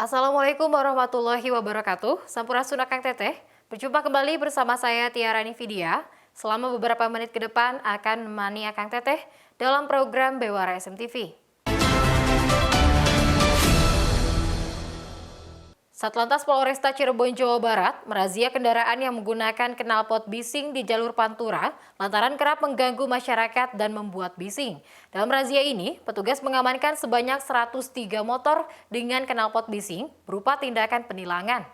Assalamualaikum warahmatullahi wabarakatuh. Sampurasun Kang Teteh. Berjumpa kembali bersama saya Tiara Nividia. Selama beberapa menit ke depan akan menemani Kang Teteh dalam program Bewara SMTV. Satlantas Polresta Cirebon, Jawa Barat merazia kendaraan yang menggunakan knalpot bising di jalur Pantura lantaran kerap mengganggu masyarakat dan membuat bising. Dalam razia ini, petugas mengamankan sebanyak 103 motor dengan knalpot bising berupa tindakan penilangan.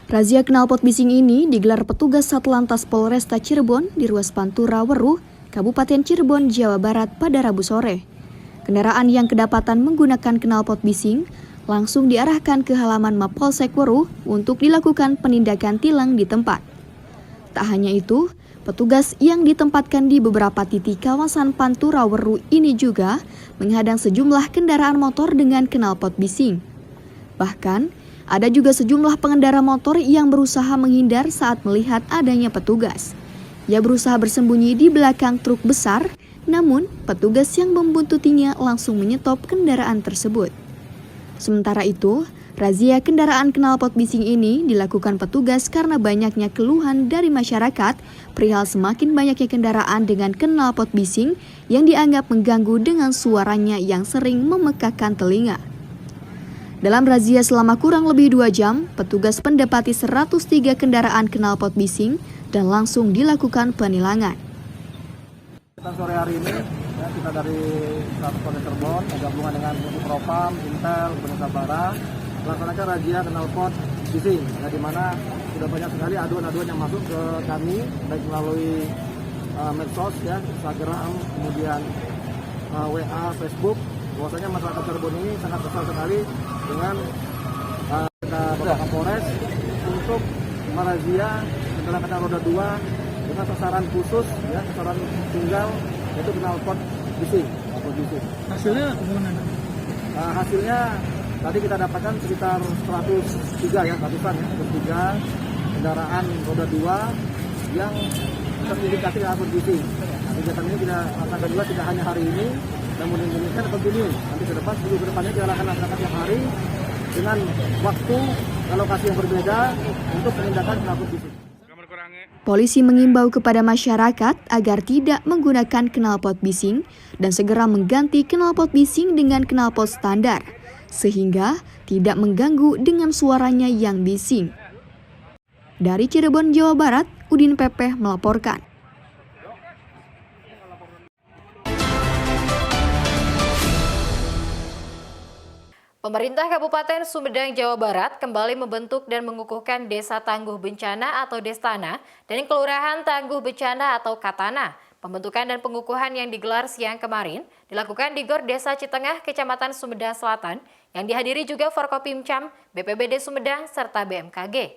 Razia knalpot bising ini digelar petugas Satlantas Polresta Cirebon di ruas Pantura Weruh, Kabupaten Cirebon, Jawa Barat pada Rabu sore. Kendaraan yang kedapatan menggunakan knalpot bising langsung diarahkan ke halaman Mapolsek Weruh untuk dilakukan penindakan tilang di tempat. Tak hanya itu, petugas yang ditempatkan di beberapa titik kawasan Pantura Weruh ini juga menghadang sejumlah kendaraan motor dengan knalpot bising. Bahkan, ada juga sejumlah pengendara motor yang berusaha menghindar saat melihat adanya petugas. Ia berusaha bersembunyi di belakang truk besar, namun petugas yang membuntutinya langsung menyetop kendaraan tersebut. Sementara itu, razia kendaraan knalpot bising ini dilakukan petugas karena banyaknya keluhan dari masyarakat perihal semakin banyaknya kendaraan dengan knalpot bising yang dianggap mengganggu dengan suaranya yang sering memekakkan telinga. Dalam razia selama kurang lebih 2 jam, petugas mendapati 103 kendaraan knalpot bising dan langsung dilakukan penilangan. Kita sore hari ini, kita dari Polres Cirebon, gabungan dengan Propam, Intel, Gubernur Sabara, melaksanakan razia knalpot bising, di mana sudah banyak sekali aduan-aduan yang masuk ke kami, baik melalui medsos, Instagram, kemudian WA, Facebook. Bahwasanya masyarakat Cirebon ini sangat kesal sekali dengan Bapak Kapolres untuk merazia kendaraan roda 2 dengan sasaran khusus, sasaran tunggal, yaitu knalpot bising. Hasilnya bagaimana? Hasilnya tadi kita dapatkan sekitar 103 kendaraan roda 2 yang terindikasi knalpot bising. Kegiatan ini kita laksanakan juga tidak hanya hari ini, namun inginkan continue. Nanti ke depan, ke depannya kita akan laksanakan tiap hari dengan waktu alokasi yang berbeda untuk penindakan knalpot bising. Polisi mengimbau kepada masyarakat agar tidak menggunakan knalpot bising dan segera mengganti knalpot bising dengan knalpot standar, sehingga tidak mengganggu dengan suaranya yang bising. Dari Cirebon, Jawa Barat, Udin Pepeh melaporkan. Pemerintah Kabupaten Sumedang, Jawa Barat kembali membentuk dan mengukuhkan Desa Tangguh Bencana atau Destana dan Kelurahan Tangguh Bencana atau Katana. Pembentukan dan pengukuhan yang digelar siang kemarin dilakukan di Gor Desa Citengah, Kecamatan Sumedang Selatan, yang dihadiri juga Forkopimcam, BPBD Sumedang, serta BMKG.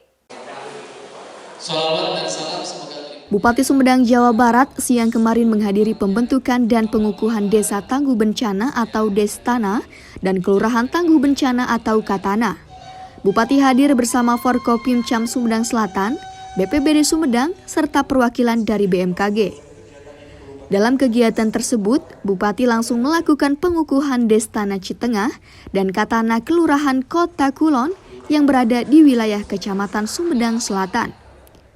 Salawat dan salam semoga Bupati Sumedang, Jawa Barat siang kemarin menghadiri pembentukan dan pengukuhan Desa Tangguh Bencana atau Destana dan Kelurahan Tangguh Bencana atau Katana. Bupati hadir bersama Forkopimcam Sumedang Selatan, BPBD Sumedang, serta perwakilan dari BMKG. Dalam kegiatan tersebut, Bupati langsung melakukan pengukuhan Destana Citengah dan Katana Kelurahan Kota Kulon yang berada di wilayah Kecamatan Sumedang Selatan.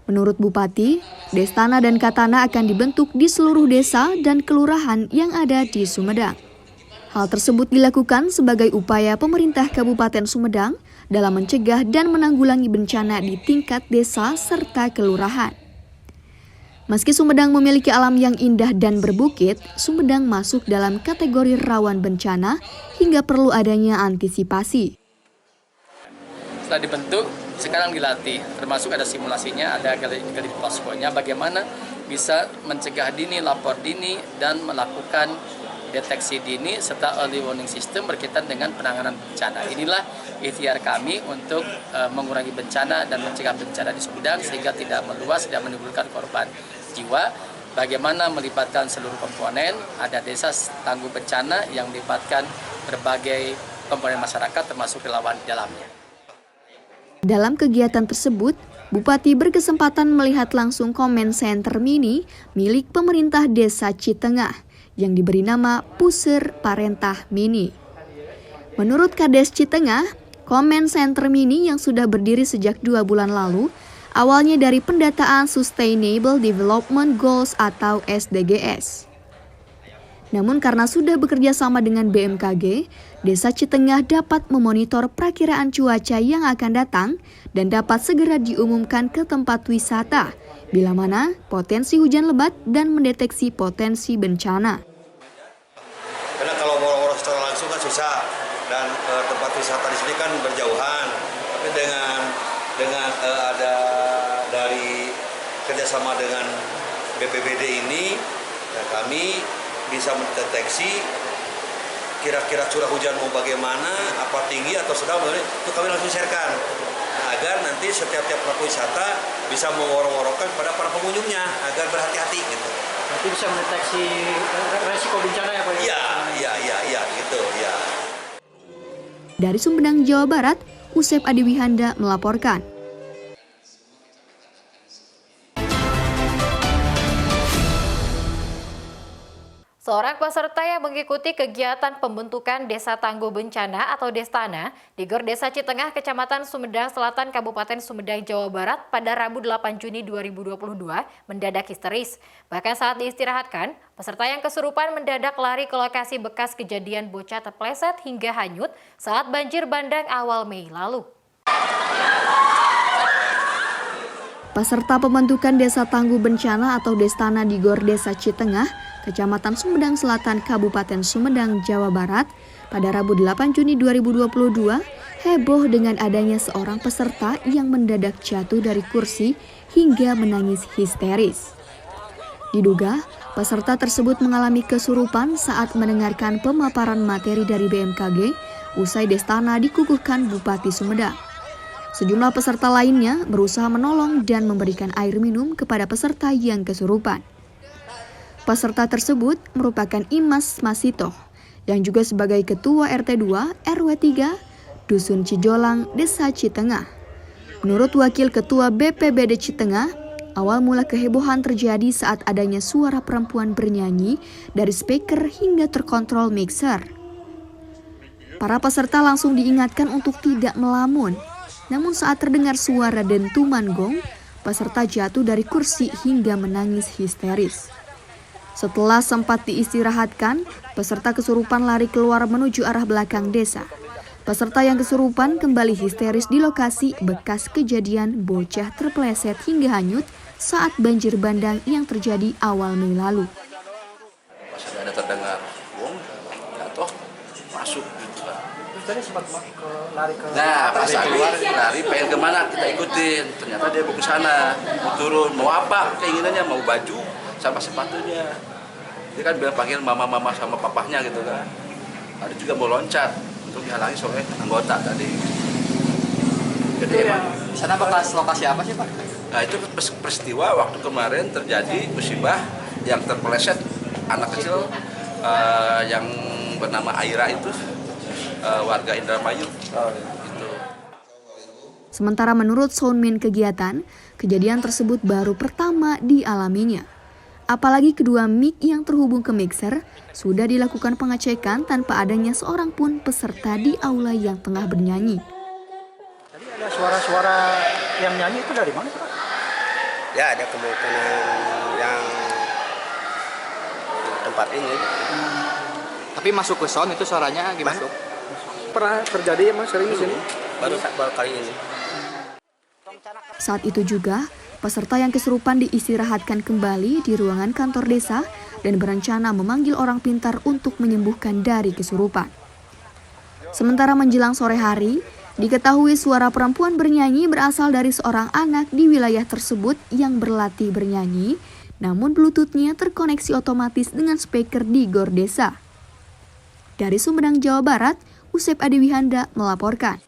Menurut Bupati, Destana dan Katana akan dibentuk di seluruh desa dan kelurahan yang ada di Sumedang. Hal tersebut dilakukan sebagai upaya pemerintah Kabupaten Sumedang dalam mencegah dan menanggulangi bencana di tingkat desa serta kelurahan. Meski Sumedang memiliki alam yang indah dan berbukit, Sumedang masuk dalam kategori rawan bencana hingga perlu adanya antisipasi. Setelah dibentuk, sekarang dilatih, termasuk ada simulasinya, ada gali poskonya, bagaimana bisa mencegah dini, lapor dini, dan melakukan deteksi dini serta early warning system berkaitan dengan penanganan bencana. Inilah ikhtiar kami untuk mengurangi bencana dan mencegah bencana di Sumedang sehingga tidak meluas, tidak menimbulkan korban jiwa. Bagaimana melibatkan seluruh komponen, ada desa tangguh bencana yang melibatkan berbagai komponen masyarakat termasuk relawan di dalamnya. Dalam kegiatan tersebut, Bupati berkesempatan melihat langsung comment center mini milik pemerintah Desa Citengah yang diberi nama Puser Parentah Mini. Menurut Kades Citengah, Comment Center Mini yang sudah berdiri sejak 2 bulan lalu, awalnya dari pendataan Sustainable Development Goals atau SDGs. Namun karena sudah bekerja sama dengan BMKG, Desa Citengah dapat memonitor perakiraan cuaca yang akan datang dan dapat segera diumumkan ke tempat wisata, bila mana potensi hujan lebat dan mendeteksi potensi bencana. Karena kalau orang-orang secara langsung kan susah dan tempat wisata di sini kan berjauhan. Tapi dengan ada dari kerjasama dengan BPBD ini, ya kami bisa mendeteksi kira-kira curah hujan mau bagaimana, apa tinggi atau sedang, itu kami langsung sharekan agar nanti setiap pelaku wisata bisa meworong-worongkan pada para pengunjungnya agar berhati-hati gitu. Nanti bisa mendeteksi resiko bencana ya Pak? Iya, gitu ya. Dari Sumedang, Jawa Barat, Usep Adiwihanda melaporkan. Seorang peserta yang mengikuti kegiatan pembentukan Desa Tangguh Bencana atau Destana di Gor Desa Citengah, Kecamatan Sumedang Selatan, Kabupaten Sumedang, Jawa Barat pada Rabu 8 Juni 2022 mendadak histeris. Bahkan saat diistirahatkan, peserta yang kesurupan mendadak lari ke lokasi bekas kejadian bocah terpleset hingga hanyut saat banjir bandang awal Mei lalu. Peserta pembentukan Desa Tangguh Bencana atau Destana di Gor Desa Citengah, Kecamatan Sumedang Selatan, Kabupaten Sumedang, Jawa Barat, pada Rabu 8 Juni 2022, heboh dengan adanya seorang peserta yang mendadak jatuh dari kursi hingga menangis histeris. Diduga, peserta tersebut mengalami kesurupan saat mendengarkan pemaparan materi dari BMKG usai Destana dikukuhkan Bupati Sumedang. Sejumlah peserta lainnya berusaha menolong dan memberikan air minum kepada peserta yang kesurupan. Peserta tersebut merupakan Imas Masito yang juga sebagai Ketua RT 2 RW 3 Dusun Cijolang, Desa Citengah. Menurut Wakil Ketua BPBD Citengah, awal mula kehebohan terjadi saat adanya suara perempuan bernyanyi dari speaker hingga terkontrol mixer. Para peserta langsung diingatkan untuk tidak melamun. Namun saat terdengar suara dentuman gong, peserta jatuh dari kursi hingga menangis histeris. Setelah sempat diistirahatkan, peserta kesurupan lari keluar menuju arah belakang desa. Peserta yang kesurupan kembali histeris di lokasi bekas kejadian bocah terpleset hingga hanyut saat banjir bandang yang terjadi awal Mei lalu. Pas ada terdengar gong, jatuh, masuk gitu kan. Tadi sempat lari ke... Nah, pas lari pengen kemana kita ikutin. Ternyata dia mau ke sana, mau turun, mau apa keinginannya, mau baju sama sepatunya. Dia kan bilang panggil mama-mama sama papahnya gitu kan. Ada juga mau loncat untuk dihalangi oleh anggota tadi. Jadi di sana bekas lokasi apa sih Pak? Nah itu peristiwa waktu kemarin terjadi musibah yang terpeleset anak kecil yang bernama Aira itu warga Indramayu. Gitu. Sementara menurut soundman kegiatan, kejadian tersebut baru pertama dialaminya. Apalagi kedua mic yang terhubung ke mixer sudah dilakukan pengecekan tanpa adanya seorang pun peserta di aula yang tengah bernyanyi. Tadi ada suara-suara yang nyanyi itu dari mana Pak? Ya ada kemungkinan yang tempat ini. Tapi masuk ke sound itu suaranya gimana? Pernah terjadi emang sering di sini? Baru kali ini. Saat itu juga, peserta yang kesurupan diistirahatkan kembali di ruangan kantor desa dan berencana memanggil orang pintar untuk menyembuhkan dari kesurupan. Sementara menjelang sore hari, diketahui suara perempuan bernyanyi berasal dari seorang anak di wilayah tersebut yang berlatih bernyanyi, namun Bluetooth-nya terkoneksi otomatis dengan speaker di Gor Desa. Dari Sumedang, Jawa Barat, Usep Adiwihanda melaporkan.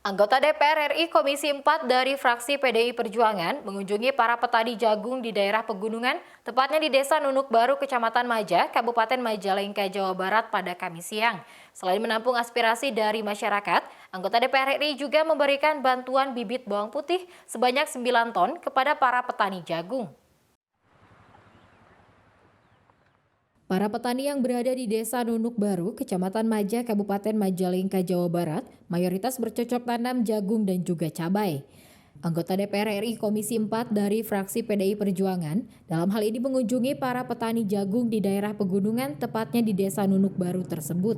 Anggota DPR RI Komisi 4 dari fraksi PDI Perjuangan mengunjungi para petani jagung di daerah pegunungan, tepatnya di Desa Nunuk Baru, Kecamatan Maja, Kabupaten Majalengka, Jawa Barat pada Kamis siang. Selain menampung aspirasi dari masyarakat, anggota DPR RI juga memberikan bantuan bibit bawang putih sebanyak 9 ton kepada para petani jagung. Para petani yang berada di Desa Nunuk Baru, Kecamatan Maja, Kabupaten Majalengka, Jawa Barat, mayoritas bercocok tanam jagung dan juga cabai. Anggota DPR RI Komisi 4 dari fraksi PDI Perjuangan dalam hal ini mengunjungi para petani jagung di daerah pegunungan, tepatnya di Desa Nunuk Baru tersebut.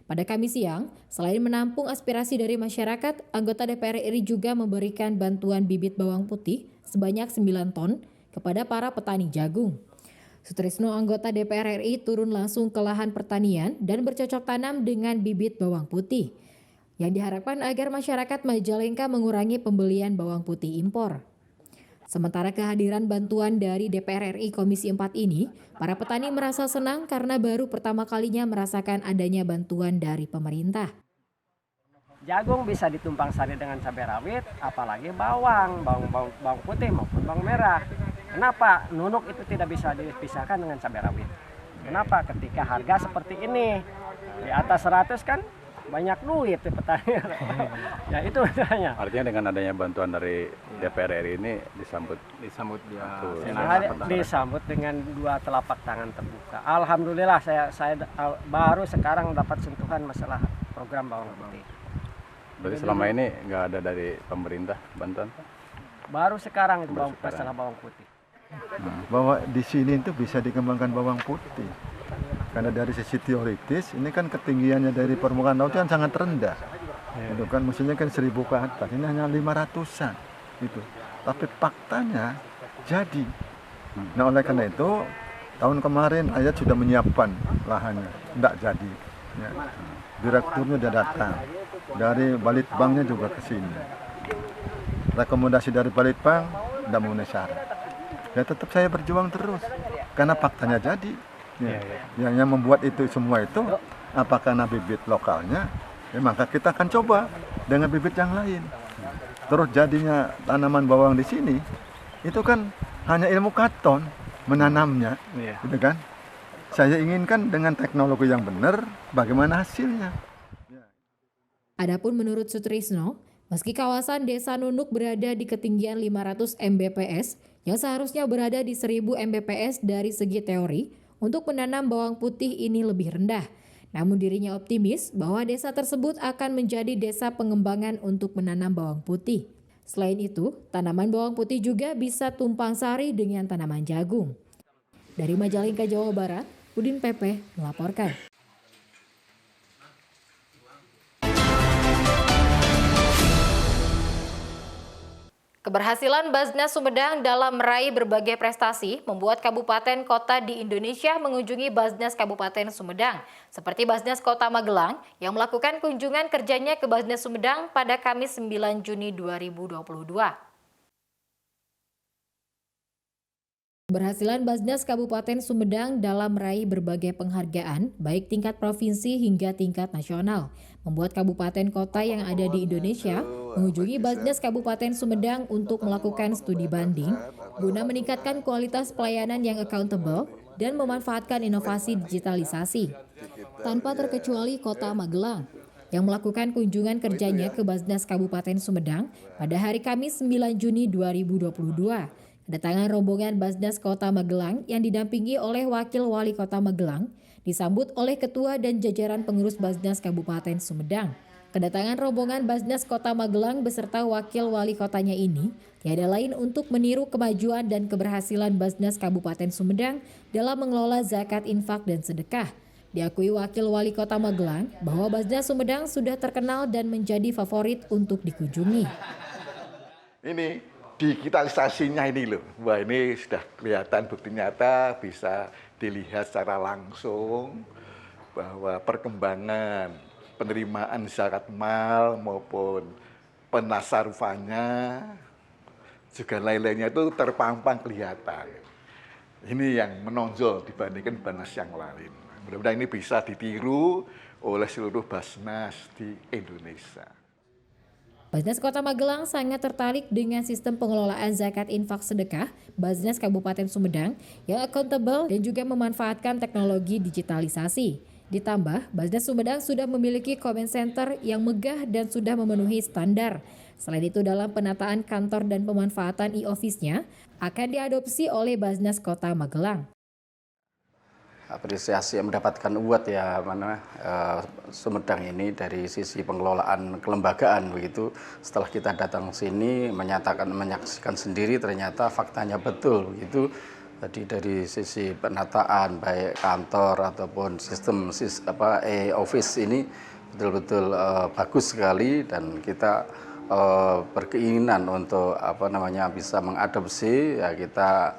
Pada Kamis siang, selain menampung aspirasi dari masyarakat, anggota DPR RI juga memberikan bantuan bibit bawang putih sebanyak 9 ton kepada para petani jagung. Sutrisno, anggota DPR RI, turun langsung ke lahan pertanian dan bercocok tanam dengan bibit bawang putih, yang diharapkan agar masyarakat Majalengka mengurangi pembelian bawang putih impor. Sementara kehadiran bantuan dari DPR RI Komisi 4 ini, para petani merasa senang karena baru pertama kalinya merasakan adanya bantuan dari pemerintah. Jagung bisa ditumpang sari dengan cabai rawit, apalagi bawang putih maupun bawang merah. Kenapa nunuk itu tidak bisa dipisahkan dengan cabai rawit? Kenapa? Ketika harga seperti ini, di atas 100 kan banyak duit di petani. Ya itu masalahnya. Artinya dengan adanya bantuan dari DPR RI ini disambut disambut dengan dua telapak tangan terbuka. Alhamdulillah saya baru sekarang dapat sentuhan masalah program bawang putih. Berarti selama ini nggak ada dari pemerintah bantuan? Baru sekarang itu masalah bawang putih. Bahwa di sini itu bisa dikembangkan bawang putih. Karena dari sisi teoritis ini kan ketinggiannya dari permukaan laut kan sangat rendah. Itu kan mestinya kan 1000 ke atas. Ini hanya 500-an gitu. Tapi faktanya jadi. Nah, oleh karena itu tahun kemarin Ayat sudah menyiapkan lahannya, tidak jadi. Ya. Direkturnya sudah datang. Dari Balitbangnya juga ke sini. Rekomendasi dari Balitbang tidak memenuhi syarat. Ya tetap saya berjuang terus karena faktanya jadi. Ya. Yang membuat itu semua itu apakah karena bibit lokalnya? Ya, maka kita akan coba dengan bibit yang lain. Terus jadinya tanaman bawang di sini itu kan hanya ilmu katon menanamnya, gitu kan? Saya inginkan dengan teknologi yang benar, bagaimana hasilnya? Adapun menurut Sutrisno, meski kawasan Desa Nunuk berada di ketinggian 500 Mbps, yang seharusnya berada di 1000 Mbps dari segi teori, untuk menanam bawang putih ini lebih rendah. Namun dirinya optimis bahwa desa tersebut akan menjadi desa pengembangan untuk menanam bawang putih. Selain itu, tanaman bawang putih juga bisa tumpang sari dengan tanaman jagung. Dari Majalengka, Jawa Barat, Udin Pepe melaporkan. Keberhasilan Basnas Sumedang dalam meraih berbagai prestasi membuat kabupaten kota di Indonesia mengunjungi Basnas Kabupaten Sumedang, seperti Basnas Kota Magelang yang melakukan kunjungan kerjanya ke Basnas Sumedang pada Kamis 9 Juni 2022. Keberhasilan Basnas Kabupaten Sumedang dalam meraih berbagai penghargaan, baik tingkat provinsi hingga tingkat nasional, membuat kabupaten kota yang ada di Indonesia mengunjungi Basnas Kabupaten Sumedang untuk melakukan studi banding guna meningkatkan kualitas pelayanan yang accountable dan memanfaatkan inovasi digitalisasi. Tanpa terkecuali Kota Magelang yang melakukan kunjungan kerjanya ke Basnas Kabupaten Sumedang pada hari Kamis 9 Juni 2022. Kedatangan rombongan Basnas Kota Magelang yang didampingi oleh Wakil Wali Kota Magelang disambut oleh Ketua dan jajaran pengurus Basnas Kabupaten Sumedang. Kedatangan rombongan Basnas Kota Magelang beserta Wakil Wali Kotanya ini tiada lain untuk meniru kemajuan dan keberhasilan Basnas Kabupaten Sumedang dalam mengelola zakat, infak, dan sedekah. Diakui Wakil Wali Kota Magelang bahwa Basnas Sumedang sudah terkenal dan menjadi favorit untuk dikunjungi. Ini digitalisasinya ini loh, wah ini sudah kelihatan bukti nyata, bisa dilihat secara langsung bahwa perkembangan penerimaan zakat mal maupun penasarufannya juga lain-lainnya itu terpampang kelihatan. Ini yang menonjol dibandingkan Basnas yang lain. Mudah-mudahan ini bisa ditiru oleh seluruh Basnas di Indonesia. Basnas Kota Magelang sangat tertarik dengan sistem pengelolaan zakat, infak, sedekah Basnas Kabupaten Sumedang yang accountable dan juga memanfaatkan teknologi digitalisasi. Ditambah, Basnas Sumedang sudah memiliki comment center yang megah dan sudah memenuhi standar. Selain itu, dalam penataan kantor dan pemanfaatan e-office-nya akan diadopsi oleh Basnas Kota Magelang. apresiasi mendapatkan award ya Sumedang ini dari sisi pengelolaan kelembagaan begitu. Setelah kita datang sini menyaksikan sendiri ternyata faktanya betul begitu. Jadi dari sisi penataan baik kantor ataupun sistem e-office ini betul-betul bagus sekali dan kita berkeinginan untuk bisa mengadopsi ya kita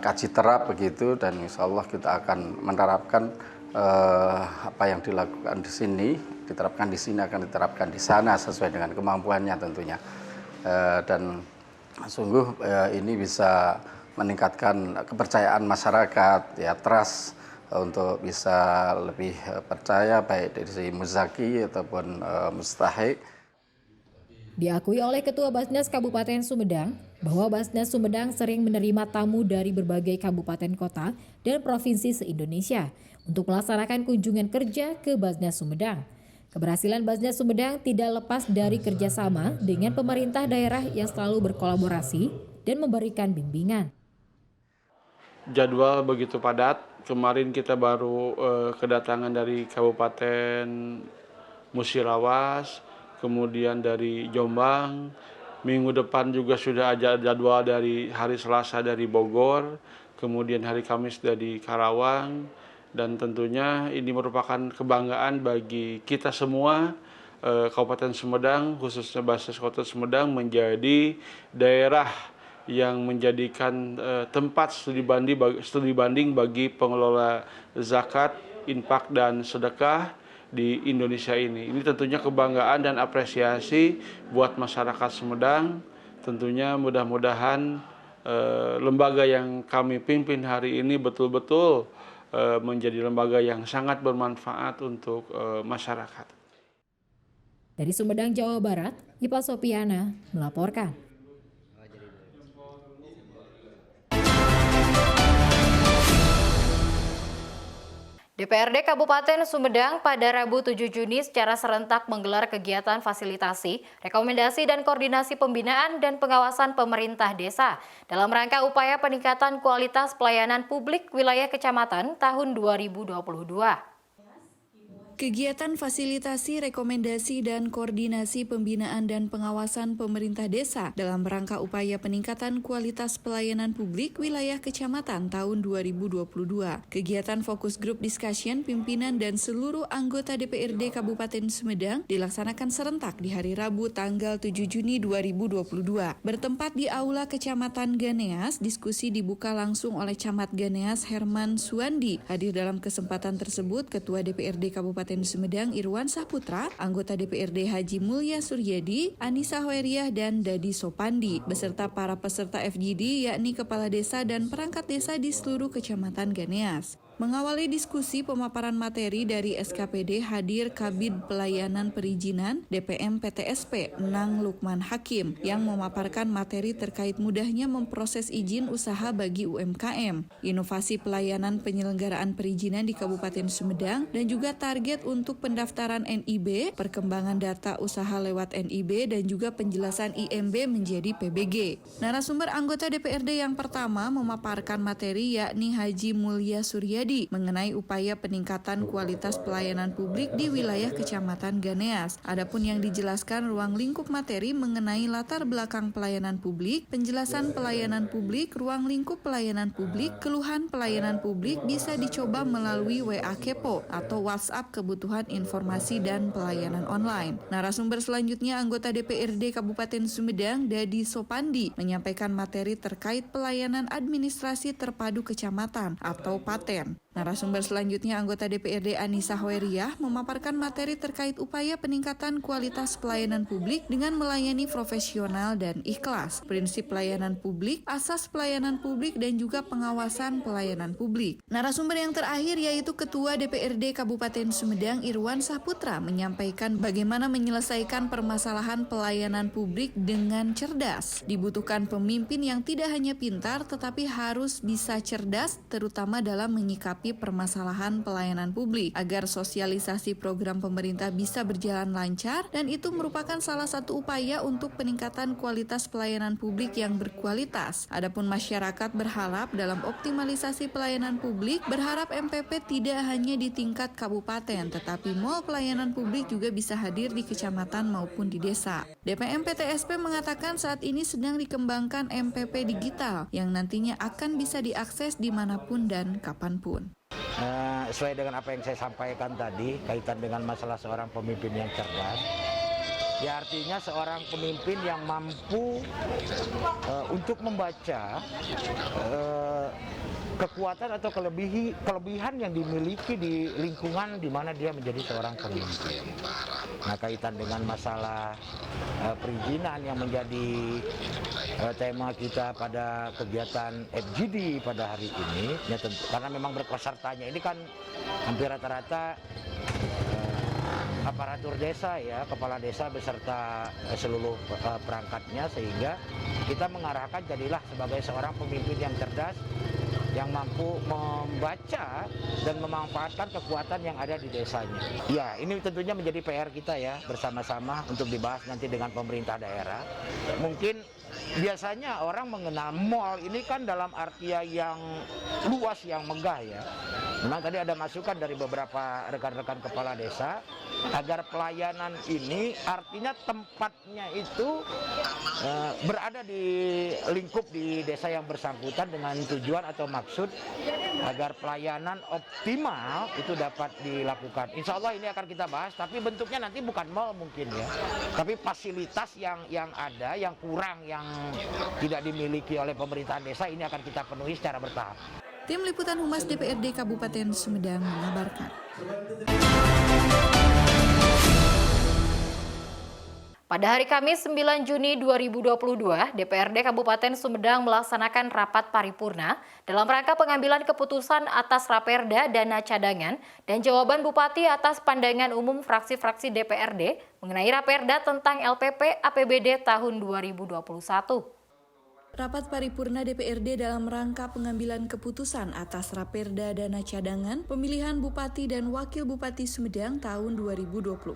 kaji terap begitu dan insya Allah kita akan menerapkan apa yang dilakukan di sini diterapkan di sini akan diterapkan di sana sesuai dengan kemampuannya tentunya dan sungguh ini bisa meningkatkan kepercayaan masyarakat ya trust untuk bisa lebih percaya baik dari sisi muzaki ataupun mustahik. Diakui oleh Ketua Basnas Kabupaten Sumedang bahwa Basnas Sumedang sering menerima tamu dari berbagai kabupaten kota dan provinsi se-Indonesia untuk melaksanakan kunjungan kerja ke Basnas Sumedang. Keberhasilan Basnas Sumedang tidak lepas dari kerjasama dengan pemerintah daerah yang selalu berkolaborasi dan memberikan bimbingan. Jadwal begitu padat, kemarin kita baru kedatangan dari Kabupaten Musirawas, kemudian dari Jombang, minggu depan juga sudah ada jadwal dari hari Selasa dari Bogor, kemudian hari Kamis dari Karawang, dan tentunya ini merupakan kebanggaan bagi kita semua, Kabupaten Sumedang, khususnya Basnas Kota Sumedang menjadi daerah yang menjadikan tempat studi banding bagi pengelola zakat, infak, dan sedekah di Indonesia ini. Ini tentunya kebanggaan dan apresiasi buat masyarakat Sumedang. Tentunya mudah-mudahan lembaga yang kami pimpin hari ini betul-betul menjadi lembaga yang sangat bermanfaat untuk masyarakat. Dari Sumedang, Jawa Barat, Ipa Sopiana melaporkan. DPRD Kabupaten Sumedang pada Rabu 7 Juni secara serentak menggelar kegiatan fasilitasi, rekomendasi dan koordinasi pembinaan dan pengawasan pemerintah desa dalam rangka upaya peningkatan kualitas pelayanan publik wilayah kecamatan tahun 2022. Kegiatan fasilitasi, rekomendasi, dan koordinasi pembinaan dan pengawasan pemerintah desa dalam rangka upaya peningkatan kualitas pelayanan publik wilayah kecamatan tahun 2022. Kegiatan fokus group discussion pimpinan dan seluruh anggota DPRD Kabupaten Sumedang dilaksanakan serentak di hari Rabu tanggal 7 Juni 2022. Bertempat di Aula Kecamatan Ganeas, diskusi dibuka langsung oleh Camat Ganeas Herman Suwandi. Hadir dalam kesempatan tersebut Ketua DPRD Kabupaten Sumedang Irwan Saputra, anggota DPRD Haji Mulya Suryadi, Anissa Hoeriah, dan Dadi Sopandi, beserta para peserta FGD yakni Kepala Desa dan Perangkat Desa di seluruh Kecamatan Ganeas. Mengawali diskusi pemaparan materi dari SKPD hadir Kabid Pelayanan Perizinan DPM PTSP Nang Lukman Hakim yang memaparkan materi terkait mudahnya memproses izin usaha bagi UMKM, inovasi pelayanan penyelenggaraan perizinan di Kabupaten Sumedang, dan juga target untuk pendaftaran NIB, perkembangan data usaha lewat NIB, dan juga penjelasan IMB menjadi PBG. Narasumber anggota DPRD yang pertama memaparkan materi yakni Haji Mulya Suryadi mengenai upaya peningkatan kualitas pelayanan publik di wilayah Kecamatan Ganeas. Adapun yang dijelaskan ruang lingkup materi mengenai latar belakang pelayanan publik, penjelasan pelayanan publik, ruang lingkup pelayanan publik, keluhan pelayanan publik bisa dicoba melalui WA Kepo atau WhatsApp Kebutuhan Informasi dan Pelayanan Online. Narasumber selanjutnya anggota DPRD Kabupaten Sumedang Dadi Sopandi menyampaikan materi terkait pelayanan administrasi terpadu kecamatan atau PATEN. Narasumber selanjutnya anggota DPRD Anissa Hoeriah memaparkan materi terkait upaya peningkatan kualitas pelayanan publik dengan melayani profesional dan ikhlas, prinsip pelayanan publik, asas pelayanan publik, dan juga pengawasan pelayanan publik. Narasumber yang terakhir yaitu Ketua DPRD Kabupaten Sumedang Irwan Saputra menyampaikan bagaimana menyelesaikan permasalahan pelayanan publik dengan cerdas. Dibutuhkan pemimpin yang tidak hanya pintar tetapi harus bisa cerdas terutama dalam menyikapi menghadapi permasalahan pelayanan publik agar sosialisasi program pemerintah bisa berjalan lancar, dan itu merupakan salah satu upaya untuk peningkatan kualitas pelayanan publik yang berkualitas. Adapun masyarakat berharap dalam optimalisasi pelayanan publik, berharap MPP tidak hanya di tingkat kabupaten, tetapi mall pelayanan publik juga bisa hadir di kecamatan maupun di desa. DPM PTSP mengatakan saat ini sedang dikembangkan MPP digital yang nantinya akan bisa diakses dimanapun dan kapanpun. Sesuai dengan apa yang saya sampaikan tadi kaitan dengan masalah seorang pemimpin yang cerdas, ya artinya seorang pemimpin yang mampu untuk membaca kekuatan atau kelebihan yang dimiliki di lingkungan di mana dia menjadi seorang pemimpin. Nah, kaitan dengan masalah perizinan yang menjadi tema kita pada kegiatan FGD pada hari ini, ya tentu, karena memang berpesertanya ini kan hampir rata-rata aparatur desa, ya, kepala desa beserta seluruh perangkatnya, sehingga kita mengarahkan jadilah sebagai seorang pemimpin yang cerdas, yang mampu membaca dan memanfaatkan kekuatan yang ada di desanya. Ya, ini tentunya menjadi PR kita ya, bersama-sama untuk dibahas nanti dengan pemerintah daerah. Mungkin biasanya orang mengenal mall ini kan dalam artian yang luas, yang megah ya. Memang tadi ada masukan dari beberapa rekan-rekan kepala desa agar pelayanan ini artinya tempatnya itu berada di lingkup di desa yang bersangkutan dengan tujuan atau maksud agar pelayanan optimal itu dapat dilakukan. Insya Allah ini akan kita bahas, tapi bentuknya nanti bukan mall mungkin ya, tapi fasilitas yang ada, yang kurang, yang tidak dimiliki oleh pemerintahan desa, ini akan kita penuhi secara bertahap. Tim Liputan Humas DPRD Kabupaten Sumedang mengabarkan. Pada hari Kamis 9 Juni 2022, DPRD Kabupaten Sumedang melaksanakan rapat paripurna dalam rangka pengambilan keputusan atas Raperda Dana Cadangan dan jawaban Bupati atas pandangan umum fraksi-fraksi DPRD mengenai Raperda tentang LPP APBD tahun 2021. Rapat paripurna DPRD dalam rangka pengambilan keputusan atas Raperda Dana Cadangan pemilihan Bupati dan Wakil Bupati Sumedang tahun 2024.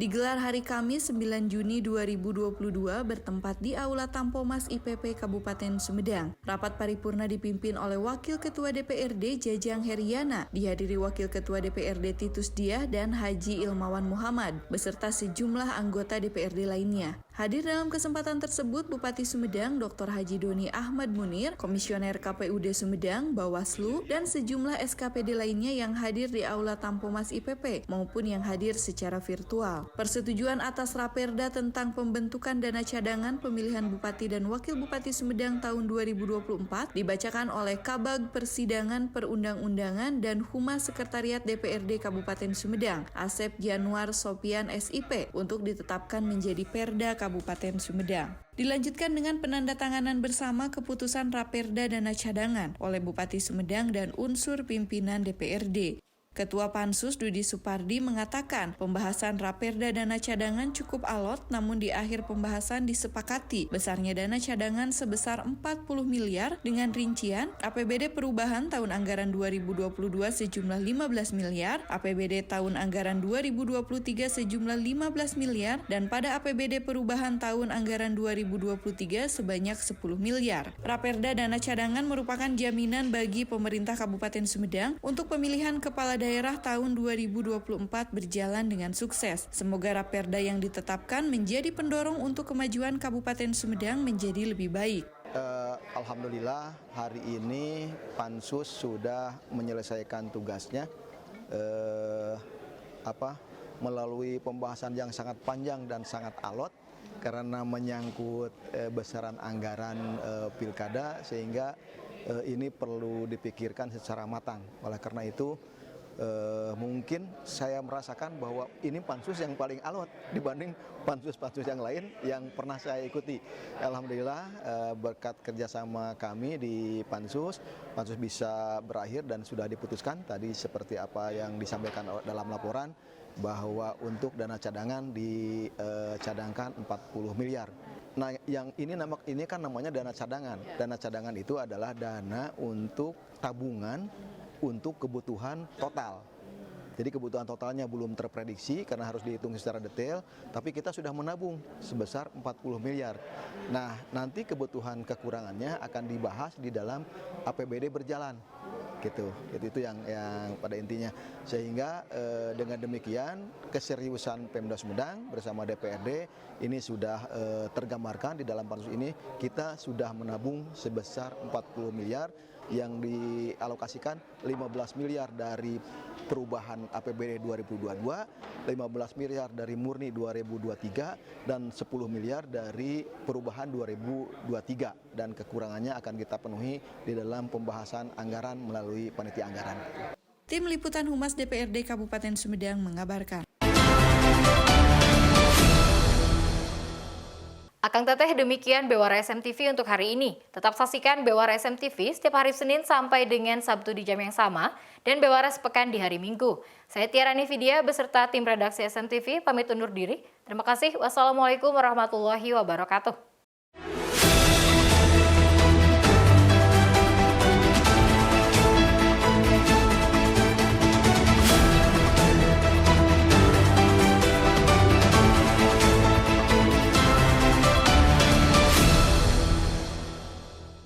Digelar hari Kamis 9 Juni 2022 bertempat di Aula Tampomas IPP Kabupaten Sumedang. Rapat paripurna dipimpin oleh Wakil Ketua DPRD Jajang Heriana, dihadiri Wakil Ketua DPRD Titus Diah dan Haji Ilmawan Muhammad, beserta sejumlah anggota DPRD lainnya. Hadir dalam kesempatan tersebut Bupati Sumedang Dr. Haji Doni Ahmad Munir, Komisioner KPUD Sumedang, Bawaslu, dan sejumlah SKPD lainnya yang hadir di Aula Tampomas IPP maupun yang hadir secara virtual. Persetujuan atas Raperda tentang pembentukan dana cadangan pemilihan Bupati dan Wakil Bupati Sumedang tahun 2024 dibacakan oleh Kabag Persidangan Perundang-undangan dan Humas Sekretariat DPRD Kabupaten Sumedang, Asep Januar Sopian SIP, untuk ditetapkan menjadi Perda Kabupaten Sumedang. Dilanjutkan dengan penandatanganan bersama keputusan Raperda Dana Cadangan oleh Bupati Sumedang dan unsur pimpinan DPRD. Ketua Pansus Dudi Supardi mengatakan pembahasan Raperda Dana Cadangan cukup alot, namun di akhir pembahasan disepakati besarnya dana cadangan sebesar 40 miliar dengan rincian APBD perubahan tahun anggaran 2022 sejumlah 15 miliar, APBD tahun anggaran 2023 sejumlah 15 miliar, dan pada APBD perubahan tahun anggaran 2023 sebanyak 10 miliar. Raperda Dana Cadangan merupakan jaminan bagi pemerintah Kabupaten Sumedang untuk pemilihan kepala daerah tahun 2024 berjalan dengan sukses. Semoga Raperda yang ditetapkan menjadi pendorong untuk kemajuan Kabupaten Sumedang menjadi lebih baik. Alhamdulillah hari ini Pansus sudah menyelesaikan tugasnya melalui pembahasan yang sangat panjang dan sangat alot karena menyangkut besaran anggaran pilkada, sehingga ini perlu dipikirkan secara matang. Oleh karena itu mungkin saya merasakan bahwa ini pansus yang paling alot dibanding pansus-pansus yang lain yang pernah saya ikuti. Alhamdulillah berkat kerjasama kami di pansus bisa berakhir dan sudah diputuskan tadi seperti apa yang disampaikan dalam laporan, bahwa untuk dana cadangan dicadangkan 40 miliar. Nah, yang ini kan namanya dana cadangan. Dana cadangan itu adalah dana untuk tabungan untuk kebutuhan total. Jadi kebutuhan totalnya belum terprediksi karena harus dihitung secara detail, tapi kita sudah menabung sebesar 40 miliar. Nah, nanti kebutuhan kekurangannya akan dibahas di dalam APBD berjalan. Gitu. Itu yang pada intinya. Sehingga dengan demikian keseriusan Pemda Sumedang bersama DPRD ini sudah tergambarkan di dalam pansus ini. Kita sudah menabung sebesar 40 miliar yang dialokasikan 15 miliar dari perubahan APBD 2022, 15 miliar dari murni 2023, dan 10 miliar dari perubahan 2023. Dan kekurangannya akan kita penuhi di dalam pembahasan anggaran melalui panitia anggaran. Tim Liputan Humas DPRD Kabupaten Sumedang mengabarkan. Akang Teteh, demikian Bewara SMTV untuk hari ini. Tetap saksikan Bewara SMTV setiap hari Senin sampai dengan Sabtu di jam yang sama, dan Bewara sepekan di hari Minggu. Saya Tiarani Vidya beserta tim redaksi SMTV pamit undur diri. Terima kasih. Wassalamualaikum warahmatullahi wabarakatuh.